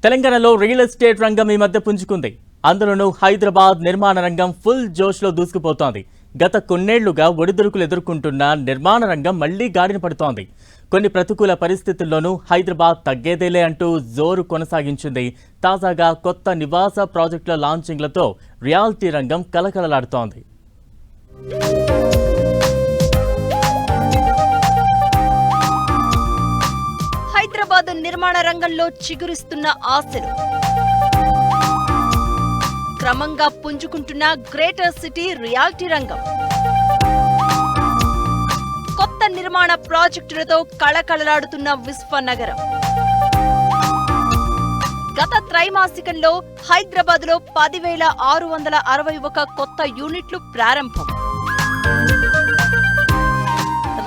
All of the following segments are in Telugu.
తెలంగాణలో రియల్ ఎస్టేట్ రంగం ఈ మధ్య పుంజుకుంది. అందులోనూ హైదరాబాద్ నిర్మాణ రంగం ఫుల్ జోష్లో దూసుకుపోతోంది. గత కొన్నేళ్లుగా ఒడిదుడుకులు ఎదుర్కొంటున్న నిర్మాణ రంగం మళ్లీ గాడిన పడుతోంది. కొన్ని ప్రతికూల పరిస్థితుల్లోనూ హైదరాబాద్ తగ్గేదేలే అంటూ జోరు కొనసాగించింది. తాజాగా కొత్త నివాస ప్రాజెక్టుల లాంచింగ్లతో రియాలిటీ రంగం కలకలలాడుతోంది. హైదరాబాద్ నిర్మాణ రంగంలో చిగురిస్తున్న ఆశలు, క్రమంగా పుంజుకుంటున్న గ్రేటర్ సిటీ రియాలిటీ రంగం, కొత్త నిర్మాణ ప్రాజెక్టులతో కళకళలాడుతున్న విశ్వనగరం. గత త్రైమాసికంలో హైదరాబాద్లో 10,661 కొత్త యూనిట్లు ప్రారంభం.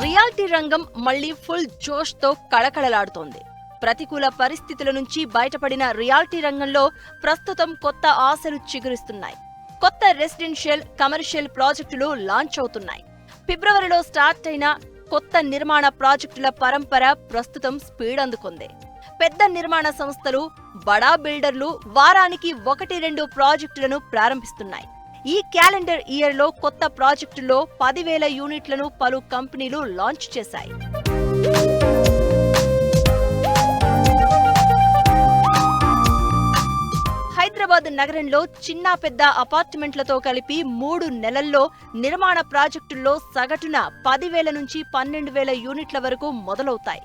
రియాలిటీ రంగం మళ్లీ ఫుల్ జోష్తో కళకళలాడుతోంది. ప్రతికూల పరిస్థితుల నుంచి బయటపడిన రియాలిటీ రంగంలో ప్రస్తుతం కొత్త ఆశలు చిగురిస్తున్నాయి. కొత్త రెసిడెన్షియల్, కమర్షియల్ ప్రాజెక్టులు లాంచ్ అవుతున్నాయి. ఫిబ్రవరిలో స్టార్ట్ అయిన కొత్త నిర్మాణ ప్రాజెక్టుల పరంపర ప్రస్తుతం స్పీడ్ అందుకుంది. పెద్ద నిర్మాణ సంస్థలు, బడా బిల్డర్లు వారానికి 1-2 ప్రాజెక్టులను ప్రారంభిస్తున్నాయి. ఈ క్యాలెండర్ ఇయర్లో కొత్త ప్రాజెక్టుల్లో 10,000 యూనిట్లను పలు కంపెనీలు లాంచ్ చేశాయి. హైదరాబాద్ నగరంలో చిన్న పెద్ద అపార్ట్మెంట్లతో కలిపి 3 నెలల్లో నిర్మాణ ప్రాజెక్టుల్లో సగటున 10,000 నుంచి 12,000 యూనిట్ల వరకు మొదలవుతాయి.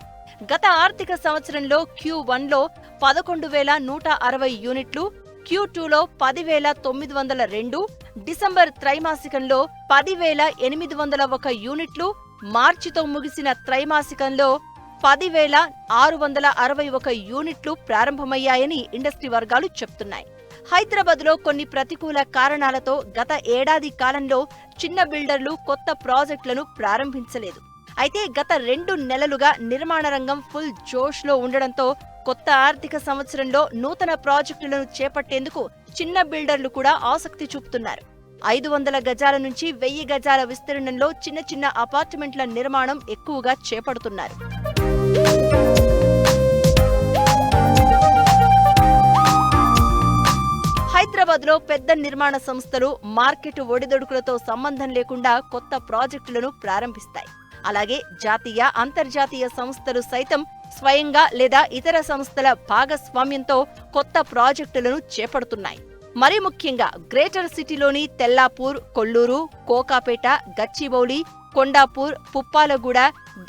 గత ఆర్థిక సంవత్సరంలో Q1లో 11,160 యూనిట్లు, Q2లో 10,902, డిసెంబర్ త్రైమాసికంలో 10,801 యూనిట్లు, మార్చితో ముగిసిన త్రైమాసికంలో 10,661 యూనిట్లు ప్రారంభమయ్యాయని ఇండస్ట్రీ వర్గాలు చెప్తున్నాయి. హైదరాబాద్లో కొన్ని ప్రతికూల కారణాలతో గత ఏడాది కాలంలో చిన్న బిల్డర్లు కొత్త ప్రాజెక్టులను ప్రారంభించలేదు. అయితే గత 2 నెలలుగా నిర్మాణ రంగం ఫుల్ జోష్లో ఉండడంతో కొత్త ఆర్థిక సంవత్సరంలో నూతన ప్రాజెక్టులను చేపట్టేందుకు చిన్న బిల్డర్లు కూడా ఆసక్తి చూపుతున్నారు. 500 గజాల నుంచి 1000 గజాల విస్తీర్ణంలో చిన్న చిన్న అపార్ట్మెంట్ల నిర్మాణం ఎక్కువగా చేపడుతున్నారు. హైదరాబాద్లో పెద్ద నిర్మాణ సంస్థలు మార్కెట్ ఒడిదొడుకులతో సంబంధం లేకుండా కొత్త ప్రాజెక్టులను ప్రారంభిస్తాయి. అలాగే జాతీయ, అంతర్జాతీయ సంస్థలు సైతం స్వయంగా లేదా ఇతర సంస్థల భాగస్వామ్యంతో కొత్త ప్రాజెక్టులను చేపడుతున్నాయి. మరీ ముఖ్యంగా గ్రేటర్ సిటీలోని తెల్లాపూర్, కొల్లూరు, కోకాపేట, గచ్చిబౌలి, కొండాపూర్, పుప్పాలగూడ,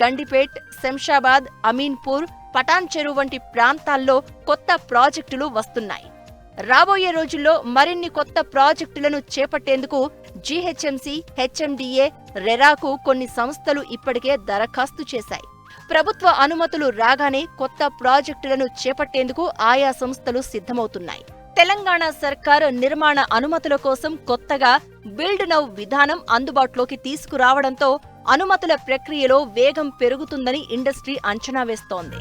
గండిపేట్, శంషాబాద్, అమీన్పూర్, పటాన్ చెరువు వంటి ప్రాంతాల్లో కొత్త ప్రాజెక్టులు వస్తున్నాయి. రాబోయే రోజుల్లో మరిన్ని కొత్త ప్రాజెక్టులను చేపట్టేందుకు జీహెచ్ఎంసీ, హెచ్ఎండిఏ, రెరాకు కొన్ని సంస్థలు ఇప్పటికే దరఖాస్తు చేశాయి. ప్రభుత్వ అనుమతులు రాగానే కొత్త ప్రాజెక్టులను చేపట్టేందుకు ఆయా సంస్థలు సిద్ధమవుతున్నాయి. తెలంగాణ సర్కారు నిర్మాణ అనుమతుల కోసం కొత్తగా బిల్డ్ నౌ విధానం అందుబాటులోకి తీసుకురావడంతో అనుమతుల ప్రక్రియలో వేగం పెరుగుతుందని ఇండస్ట్రీ అంచనా వేస్తోంది.